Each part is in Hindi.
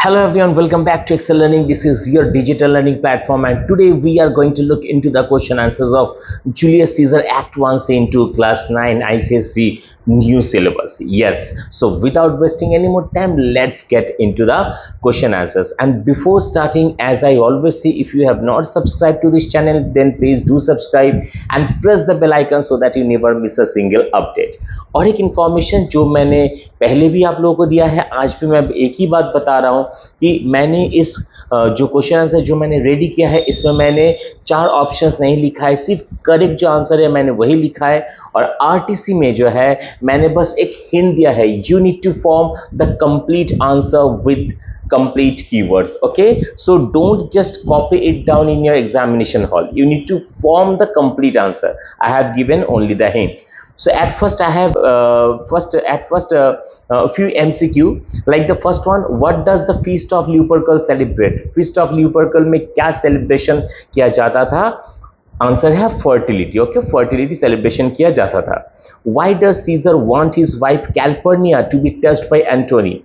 Hello everyone, welcome back to Excel Learning. This is your digital learning platform, and today we are going to look into the question answers of Julius Caesar Act 1 into class 9 ICSE new syllabus. Yes, so without wasting any more time, let's get into the question answers. And before starting, as I always say, if you have not subscribed to this channel, then please do subscribe and press the bell icon so that you never miss a single update. और एक इन्फॉर्मेशन जो मैंने पहले भी आप लोगों को दिया है, आज भी मैं एक ही बात बता रहा हूँ कि मैंने इस जो क्वेश्चन आंसर जो मैंने रेडी किया है, इसमें मैंने 4 ऑप्शंस नहीं लिखा है, सिर्फ करेक्ट जो आंसर है मैंने वही लिखा है। और आरटीसी में जो है मैंने बस एक हिंट दिया है, you need to form the complete answer with complete keywords. Okay, so don't just copy it down in your examination hall. You need to form the complete answer. I have given only the hints. So at first I have a few MCQ. Like the first one, what does the feast of Lupercal celebrate? Feast of Lupercal में क्या celebration किया जाता था? आंसर है फर्टिलिटी. ओके, फर्टिलिटी सेलिब्रेशन किया जाता था. Why does Caesar want his wife Calpurnia to be test by Antony?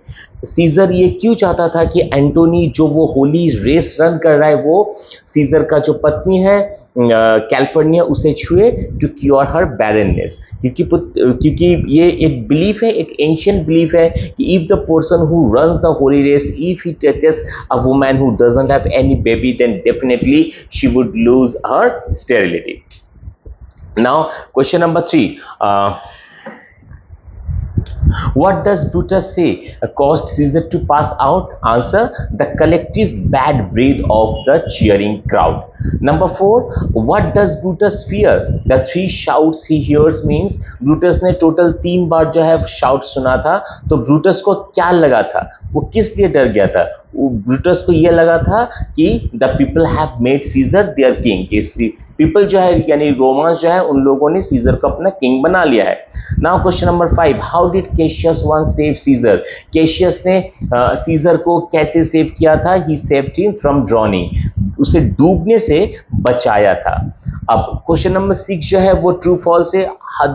Caesar ये क्यों चाहता था कि एंटोनी जो वो होली रेस रन कर रहा है वो सीजर का जो पत्नी है कैल्पर्निया उसे छुए टू क्योर हर बैरननेस? क्योंकि ये एक बिलीफ है, एक एंशियंट बिलीफ है कि if the person who runs the holy race, if he touches a woman who doesn't have any baby, then definitely she would lose her sterility. Now question number 3, what does Brutus say caused Caesar to pass out? Answer, the collective bad breath of the cheering crowd. Number 4, what does Brutus fear? The 3 shouts he hears means Brutus ने टोटल 3 बार जो है शाउट सुना था, तो ब्रूटस को क्या लगा था, वो किस लिए डर गया था? ब्रूटस को ये लगा था कि the people have made Caesar their king. People जो है यानी रोमांस जो है उन लोगों ने सीजर को अपना किंग बना लिया है. Now question number 5, how did Cassius one save Caesar? Cassius ने सीजर को कैसे सेव किया था? He saved him from drowning, उसे डूबने से बचाया था. अब क्वेश्चन नंबर 6 जो है वो ट्रू फॉल्स है.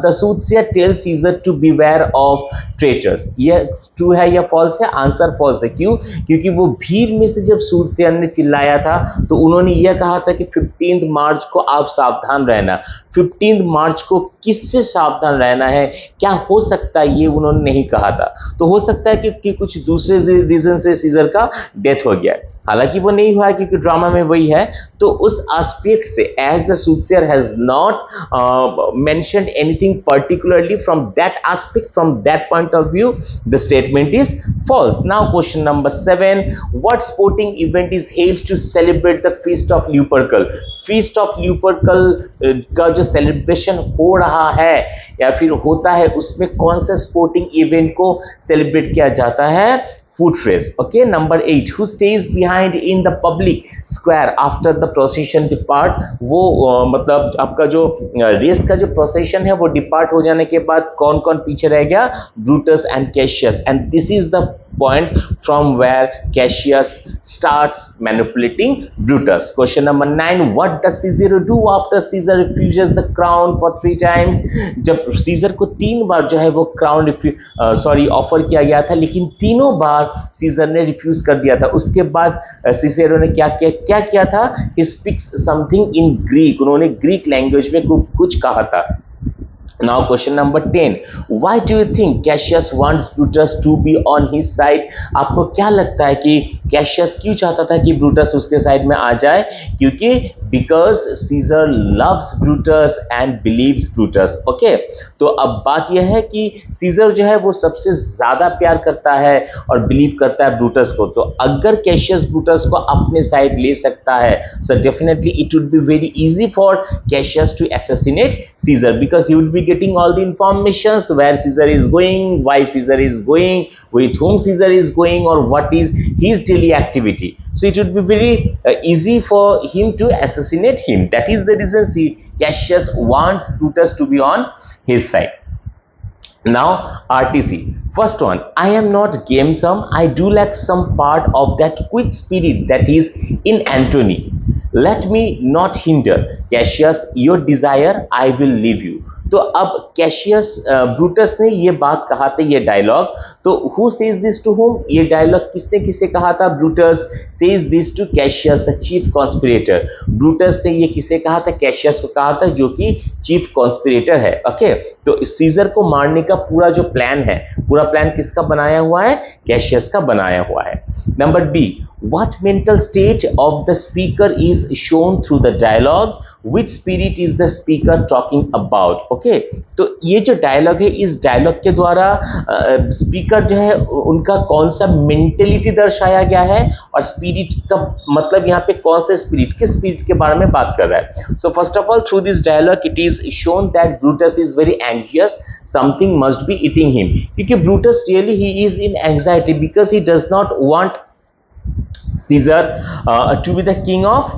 The soothsayer tell Caesar to beware of traitors, ये ट्रू है या फॉल्स है? आंसर फॉल्स है. क्यों? क्योंकि वो भीड़ में से जब सूथसेयर ने चिल्लाया था तो उन्होंने यह कहा था कि 15 मार्च को आप सावधान रहना. 15 मार्च को किससे सावधान रहना है? क्या हो सकता है ये उन्होंने नहीं कहा था. तो हो सकता है कि कुछ दूसरे रीजन से सीजर का डेथ हो गया है, हालांकि वो नहीं हुआ है क्योंकि ड्रामा में वही है. तो उस एस्पेक्ट से as the soothsayer has not mentioned anything particularly from that aspect, from that point of view the statement is false. Now question number 7, what sporting event is held to celebrate the feast of Lupercal? feast of Lupercal का जो सेलिब्रेशन हो रहा है या फिर होता है उसमें कौन सा स्पोर्टिंग इवेंट को सेलिब्रेट किया जाता है? foot race. Okay, number 8, who stays behind in the public square after the procession depart? वो मतलब आपका जो रेस का जो प्रोसेशन है वो डिपार्ट हो जाने के बाद कौन कौन पीछे रह गया? Brutus and Cassius. And this is the point from where Cassius starts manipulating Brutus. Question number 9, what does Caesar do after Caesar refuses the crown for 3 times? जब सीजर को 3 बार जो है वो क्राउन ऑफर किया गया था, लेकिन तीनों बार सीजर ने रिफ्यूज कर दिया था. उसके बाद सीसेरो ने क्या किया था? He speaks something in Greek. उन्होंने ग्रीक लैंग्वेज में कुछ कहा था. Now question number 10, why do you think Cassius wants Brutus to be on his side? आपको क्या लगता है कि कैशियस क्यों चाहता था कि ब्रूटस उसके साइड में आ जाए? क्योंकि because Caesar loves Brutus and believes Brutus. Okay, तो अब बात यह है कि सीजर जो है वो सबसे ज्यादा प्यार करता है और बिलीव करता है ब्रूटस को. तो अगर कैशियस ब्रूटस को अपने साइड ले सकता है, so definitely it would be very easy for Cassius to assassinate Caesar because he would be getting all the informations where Caesar is going, why Caesar is going, with whom Caesar is going, or what is his daily activity. So it would be very easy for him to assassinate him. That is the reason Cassius wants Brutus to be on his side. Now RTC, first one, I am not gamesome, I do lack some part of that quick spirit that is in Antony. Let me not hinder. Cassius your desire I will leave you. तो अब कैशियस ब्रूटस ने ये बात कहा था, ये डायलॉग, तो who says this to whom, ये डायलॉग किसने किसे कहा था? Brutus says this to Cassius the chief conspirator. Brutus ने ये किसे कहा था? कैशियस को कहा था, जो कि चीफ कॉन्स्पिरेटर है। ओके, तो सीजर को मारने का पूरा जो प्लान है, पूरा प्लान किसका बनाया हुआ है? कैशियस का बनाया हुआ है। Number B, what mental state of the speaker is shown through the dialogue, which spirit is the speaker talking about? Okay, तो ये जो डायलॉग है, इस डायलॉग के द्वारा स्पीकर जो है उनका कौन सा मेंटेलिटी दर्शाया गया है, और स्पिरिट का मतलब यहाँ पे कौन सा स्पिरिट, किस स्पिरिट के बारे में बात कर रहा है? So first of all, through this dialogue it is shown that Brutus is very anxious, something must be eating him, क्योंकि Brutus really he is in anxiety because he does not want Caesar to be the king of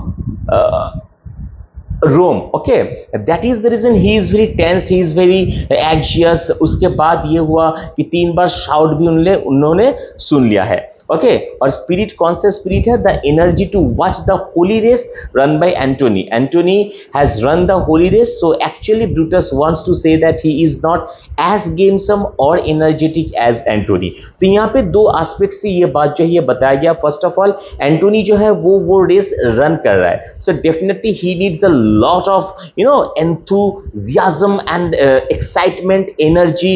Rome. Okay, that is the reason he is very tensed, he is very anxious. उसके बाद ये हुआ कि 3 बार शाउट भी उन्होंने सुन लिया है। ओके, और स्पिरिट कौन सा स्पिरिट है? The energy to watch the holy race run by Antony. Antony has run the holy race, so actually Brutus wants to say that he is not as gamesome और एनर्जेटिक एज एंटोनी। तो यहाँ पे दो एस्पेक्ट से ये बात जो है ये बताया गया। फर्स्ट ऑफ ऑल, एंटोनी जो है वो रेस रन कर रहा है, so definitely he needs a lot of enthusiasm and excitement, energy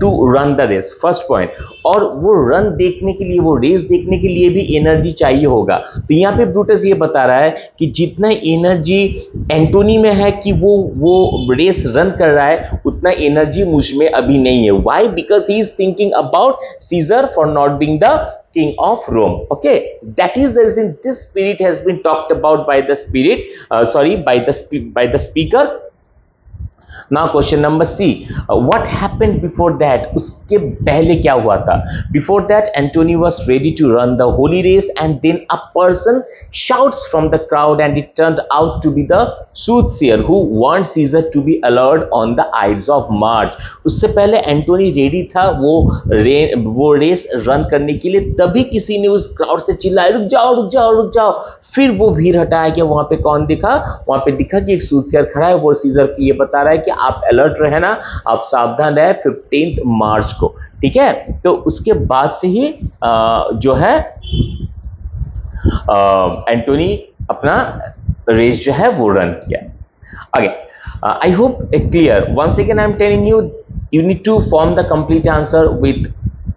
to run the race, first point। और वो रन देखने के लिए, वो रेस देखने के लिए भी एनर्जी चाहिए होगा। तो यहाँ पे ब्रूटस ये बता रहा है कि जितना एनर्जी एंटोनी में है कि वो रेस रन कर रहा है, उतना एनर्जी मुझ में अभी नहीं है। Why? Because he is thinking about Caesar for not being the king of Rome. Okay, that is the reason this spirit has been talked about by the speaker. Now question number C, what happened before that? उसके पहले क्या हुआ था? Before that, Antony was ready to run the holy race, and then a person shouts from the crowd, and it turned out to be the soothsayer who warned Caesar to be alert on the Ides of March. उससे पहले एंटोनी रेडी था वो रेस रन करने के लिए, तभी किसी ने उस क्राउड से चिल्लाया, रुक जाओ रुक जाओ रुक जाओ। फिर वो भीड़ हटाया कि वहां पे कौन दिखा? वहां पे दिखा कि एक सूथसेयर खड़ा है, वो सीजर को ये बता रहा है कि आप अलर्ट रहना, आप सावधान रहे 15 मार्च को। ठीक है, तो उसके बाद से ही जो है एंटोनी अपना रेस जो है वो रन किया। अगे, I hope clear. Once again I am telling you need to form the complete answer with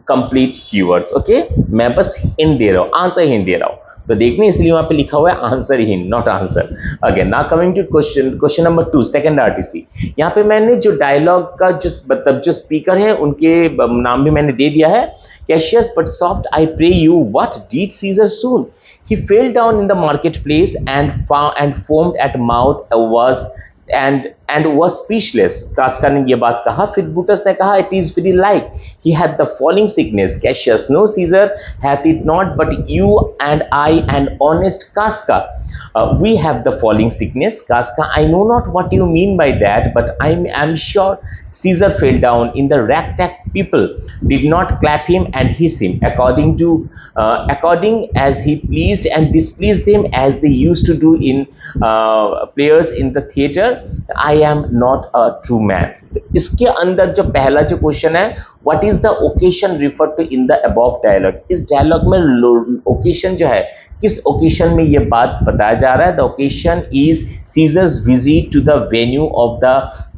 complete keywords. Okay, मैं बस हिंट दे रहा हूँ, आंसर हिंट दे रहा हूँ, तो देखने इसलिए वहां पे लिखा हुआ है answer hint, not answer. Again now coming to question number 2, second RTC. यहाँ पे मैंने जो डायलॉग का जो स्पीकर है उनके नाम भी मैंने दे दिया है। Cassius but soft I pray you, what did Caesar soon? He fell down in the marketplace and foamed at mouth, and was speechless. कास्का ने ये बात कहा। फिर ब्रूटस ने कहा, it is very like he had the falling sickness. Cassius, no, Caesar hath it not, but you and I and honest Casca, we have the falling sickness. Casca, I know not what you mean by that, but I am sure Caesar fell down. In the ragtag people did not clap him and hiss him according as he pleased and displeased them, as they used to do in players in the theater. I am not a true man. इसके अंदर जो पहला जो क्वेश्चन है, what is the occasion referred to in the above dialogue? इस डायलॉग में ओकेशन जो है, किस ओकेशन में ये बात बताया जा रहा है? The occasion is Caesar's visit to the venue of the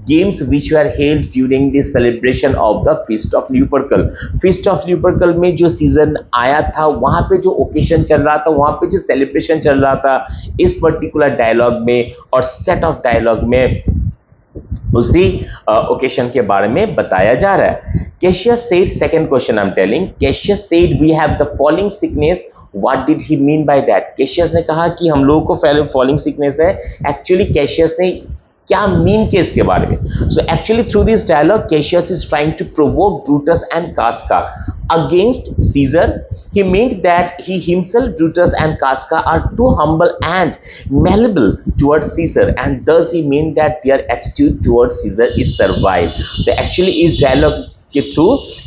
games which were held during the celebration of the Feast of Lupercal. Feast of Lupercal में जो सीजन आया था, वहाँ पे जो ओकेशन चल रहा था, वहाँ पे जो सेलिब्रेशन चल रहा था, इस पर्टिकुलर डायलॉग में और सेट ऑफ डायलॉग में उसी ओकेशन के बारे में बताया जा रहा है। Cassius said, second question I'm telling, Cassius said we have the falling sickness. What did he mean by that? Cassius ने कहा कि हम लोगों को falling sickness है। Actually Cassius ने क्या मीन के इसके बारे में? So actually through this dialogue, Cassius is trying to provoke Brutus and Casca against Caesar. He meant that he himself, Brutus and Casca, are too humble and malleable towards Caesar, and thus he meant that their attitude towards Caesar is servile. तो actually इस dialogue के थ्रू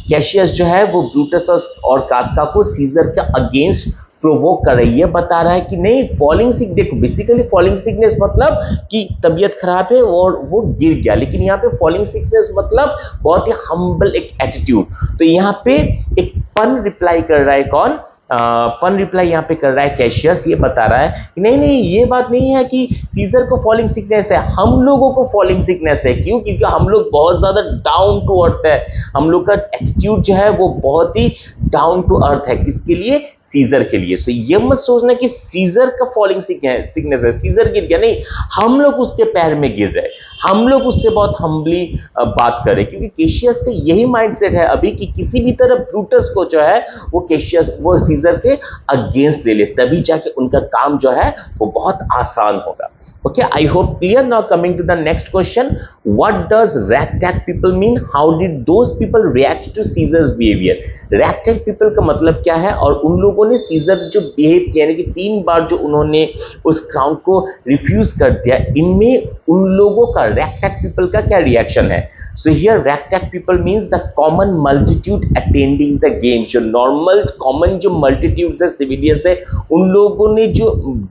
कैशियस जो है वो ब्रूटस और कास्का को सीजर के अगेंस्ट प्रोवोक कर रहा है, ये बता रहा है कि नहीं फॉलिंग सिक, देखो बेसिकली फॉलिंग सिकनेस मतलब कि तबीयत खराब है और वो गिर गया, लेकिन यहाँ पे फॉलिंग सिकनेस मतलब बहुत ही हम्बल एक एटीट्यूड। तो यहाँ पे एक पन रिप्लाई कर रहा है कौन, पन रिप्लाई यहाँ पे कर रहा है कैशियस, ये बता रहा है कि नहीं नहीं ये बात नहीं है कि सीजर को फॉलिंग सिकनेस है, हम लोगों को फॉलिंग सिकनेस है। क्यों? क्योंकि हम लोग बहुत ज्यादा डाउन टू अर्थ है, हम लोग का एटीट्यूड जो है वो बहुत ही डाउन टू अर्थ है। किसके लिए? सीजर के लिए। सो ये मत सोचना कि सीजर का फॉलिंग सिकनेस है, सीजर गिर गया, नहीं, हम लोग उसके पैर में गिर रहे, हम लोग उससे बहुत हम्बली बात करें, क्योंकि केशियस का यही माइंडसेट है अभी कि किसी भी तरह ब्रूटस को जो है वो केशियस वो सीजर के अगेंस्ट ले ले, तभी जाके उनका काम जो है वो बहुत आसान होगा। Okay, I hope clear. Now coming to the next question, what does ragtag people mean, how did those people react to Caesar's behaviour. Ragtag people का मतलब क्या है और उन लोगों ने सीजर जो बिहेव किया, यानी कि 3 बार जो उन्होंने उस क्राउन को रिफ्यूज कर दिया, इनमें उन लोगों का रैगटैग पीपल का क्या रिएक्शन है। So here ragtag people means the common multitude attending the game, जो नॉर्मल कॉमन जो मल्टीट्यूड्स है, सिविलियंस है, उन लोगों ने जो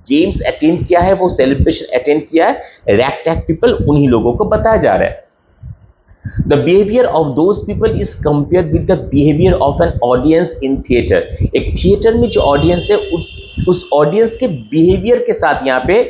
गेम्स अटेंड किया है, वो सेलिब्रेशन अटेंड किया है, रैगटैग पीपल उन्हीं लोगों को बताया जा रहा है। The behavior of those people is compared with the behavior of an audience in theater। एक थिएटर में जो ऑडियंस है उस ऑडियंस के बिहेवियर के साथ यहाँ पे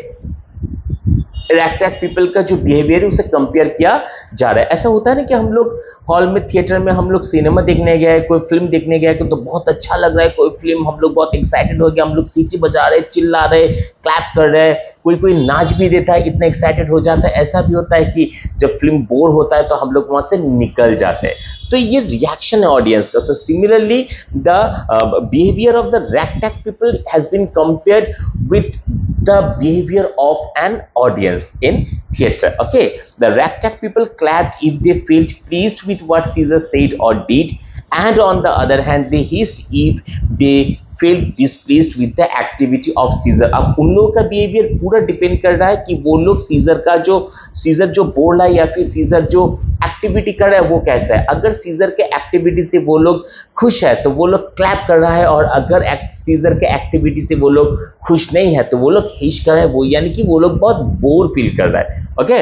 रैगटैग पीपल का जो बिहेवियर है उसे कंपेयर किया जा रहा है। ऐसा होता है ना कि हम लोग हॉल में, थिएटर में हम लोग सिनेमा देखने गए, कोई फिल्म देखने गए तो बहुत अच्छा लग रहा है, कोई फिल्म हम लोग बहुत एक्साइटेड हो गया, हम लोग सीटी बजा रहे, चिल्ला रहे, क्लैप कर रहे, कोई कोई नाच भी देता है, इतना एक्साइटेड हो जाता है। ऐसा भी होता है कि जब फिल्म बोर होता है तो हम लोग वहां से निकल जाते हैं। तो ये रिएक्शन है ऑडियंस का। So similarly the behaviour of the ragtag people has been compared with the behavior of an audience in theater। Okay, the ragtag people clapped if they felt pleased with what Caesar said or did, and on the other hand they hissed if they felt displeased with the activity of Caesar। अब उन लोगों का बिहेवियर पूरा डिपेंड कर रहा है कि वो लोग सीजर जो बोल रहा है या फिर सीजर जो एक्टिविटी कर रहा है वो कैसा है। अगर सीजर के एक्टिविटी से वो लोग खुश है तो वो लोग क्लैप कर रहा है, और अगर सीजर के एक्टिविटी से वो लोग खुश नहीं है तो वो लोग हिश कर रहा है, वो यानी कि वो लोग बहुत बोर फील कर रहा है। Okay,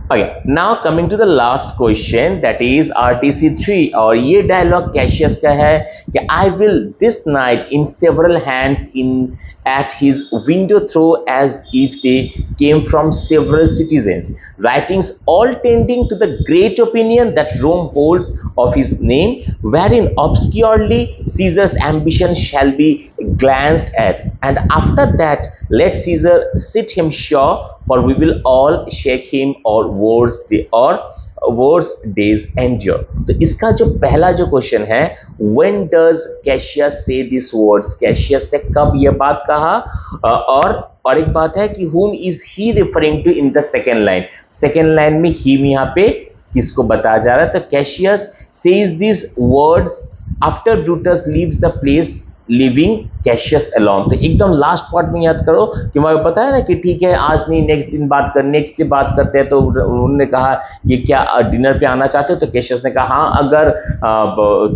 Okay, now coming to the last question, that is RTC3, और ये डायलॉग कैशियस का है कि I will this night in several hands in at his window throw as if they came from several citizens, writings all tending to the great opinion that Rome holds of his name, wherein obscurely Caesar's ambition shall be glanced at, and after that let Caesar sit him sure, for we will all shake him or words days endure। तो इसका जो पहला जो क्वेश्चन है, when does Cassius say these words, Cassius ने कब ये बात कहा, और एक बात है कि whom is he referring to in the second line। Second line में ही यहाँ पे किसको बताया जा रहा है, तो Cassius says these words after Brutus leaves the place living Cassius alone. तो एकदम लास्ट पार्ट में याद करो कि मैं बताया ना कि ठीक है आज नहीं नेक्स्ट डे बात करते हैं। तो उन्होंने कहा ये क्या डिनर पे आना चाहते हो, तो कैशियस ने कहा हाँ, अगर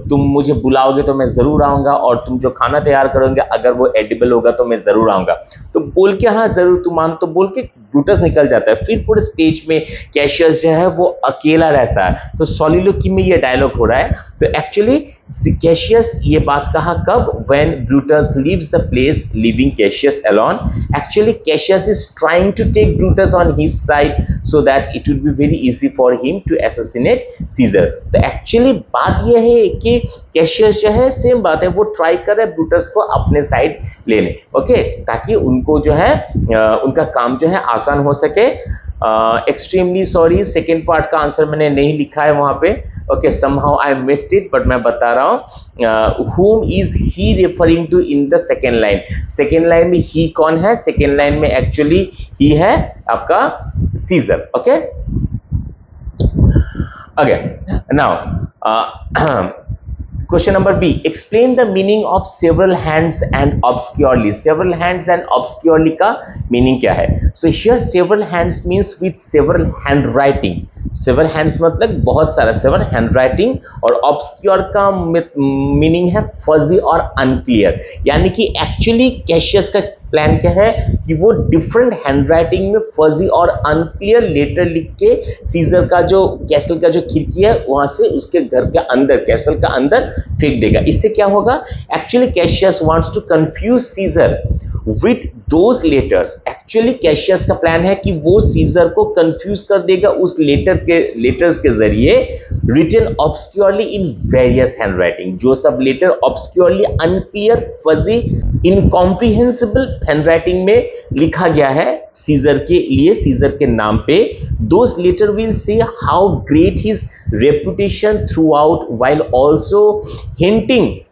तुम मुझे बुलाओगे तो मैं ज़रूर आऊँगा, और तुम जो खाना तैयार करोगे अगर वो एडिबल होगा तो मैं ज़रूर आऊँगा। तो बोल के हाँ ज़रूर तुम मान, तो बोल के ब्रूटस निकल जाता है। फिर पूरे स्टेज में कैशियस जो है वो अकेला रहता है। तो सॉलिलोकी में ये डायलॉग हो रहा है। तो एक्चुअली कैशियस ये बात कहा कब, when Brutus leaves the place leaving Cassius alone। Actually Cassius is trying to take Brutus on his side so that it would be very easy for him to assassinate Caesar। तो एक्चुअली बात यह है कि कैशियस जो है सेम बात है, वो ट्राई कर रहे हैं ब्रूटस को अपने साइड लेने, ओके, ताकि उनको जो है उनका काम जो है आसान हो सके। एक्सट्रीमली सॉरी, सेकेंड पार्ट का आंसर मैंने नहीं लिखा है वहां पे, okay, somehow I missed it, but मैं बता रहा हूँ whom is he referring to in the second line। Second line में ही कौन है, सेकेंड लाइन में एक्चुअली ही है आपका Caesar. Okay, now Question number B. Explain the meaning of several hands and obscurely. Several hands and obscurely का meaning क्या है? So here several hands means with several handwriting. Several hands मतलब बहुत सारा, several handwriting, और obscure का meaning है fuzzy और unclear. यानी कि actually कैशियस का प्लान क्या है कि वो डिफरेंट हैंडराइटिंग में फजी और अनक्लियर लेटर लिख के सीजर का जो कैसल का जो खिड़की है वहां से उसके घर के अंदर, कैसल का अंदर फेंक देगा. इससे क्या होगा? Actually Cassius wants to confuse Caesar with those letters. Actually Cassius का प्लान है कि वो सीजर को कंफ्यूज कर देगा उस लेटर्स के जरिए written obscurely in various handwriting. जो सब letter obscurely, unclear, fuzzy, incomprehensible handwriting में लिखा गया है सीजर के लिए, सीजर के नाम पे, those letter will say how great his reputation throughout while also hinting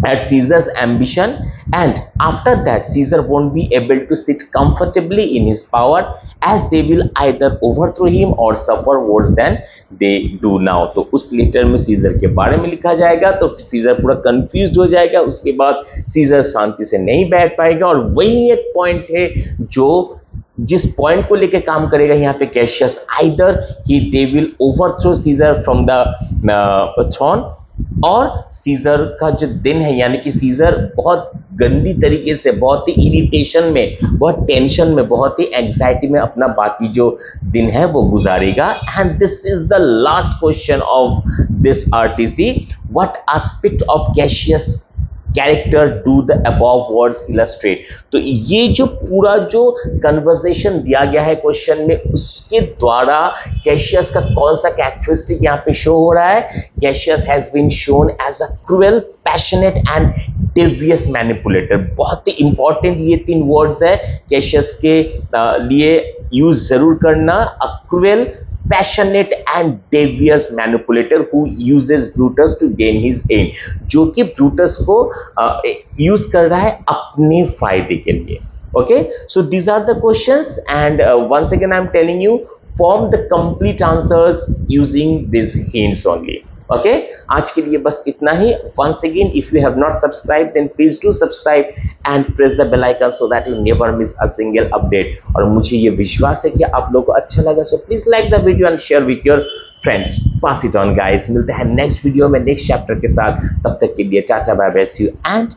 at Caesar's ambition, and after that Caesar won't be able to sit comfortably in his power as they will either overthrow him or suffer worse than they do now. तो उस लेटर में सीजर के बारे में लिखा जाएगा तो सीजर पूरा कंफ्यूज हो जाएगा. उसके बाद सीजर शांति से नहीं बैठ पाएगा, और वही एक पॉइंट है जो जिस पॉइंट को लेके काम करेगा यहाँ पे Cassius. Either he they will overthrow Caesar from the throne, और सीजर का जो दिन है यानी कि सीजर बहुत गंदी तरीके से, बहुत ही इरिटेशन में, बहुत टेंशन में, बहुत ही एंजाइटी में अपना बाकी जो दिन है वो गुजारेगा. And this is the last question of this RTC. What aspect of Cassius character do the above words illustrate. तो ये जो पूरा जो कन्वर्सेशन दिया गया है क्वेश्चन में, उसके द्वारा कैशियस का कौन सा कैरेक्टरिस्टिक यहाँ पे शो हो रहा है? Cassius has been shown as a cruel, passionate and devious manipulator. बहुत ही इंपॉर्टेंट ये 3 वर्ड्स है कैशियस के लिए यूज जरूर करना. A cruel, passionate and devious manipulator who uses Brutus to gain his aim. जो कि ब्रूटस को यूज कर रहा है अपने फायदे के लिए. Okay, so these are the questions, and once again I'm telling you, form the complete answers using these hints only. Okay, आज के लिए बस इतना ही. Once again, if you have not subscribed, then please do subscribe and press the bell icon so that you never miss a single update. और मुझे ये विश्वास है कि आप लोगों को अच्छा लगा, so please like the video and share with your friends. Pass it on guys. मिलते हैं नेक्स्ट वीडियो में नेक्स्ट चैप्टर के साथ. तब तक के लिए tata, bye bye, see you and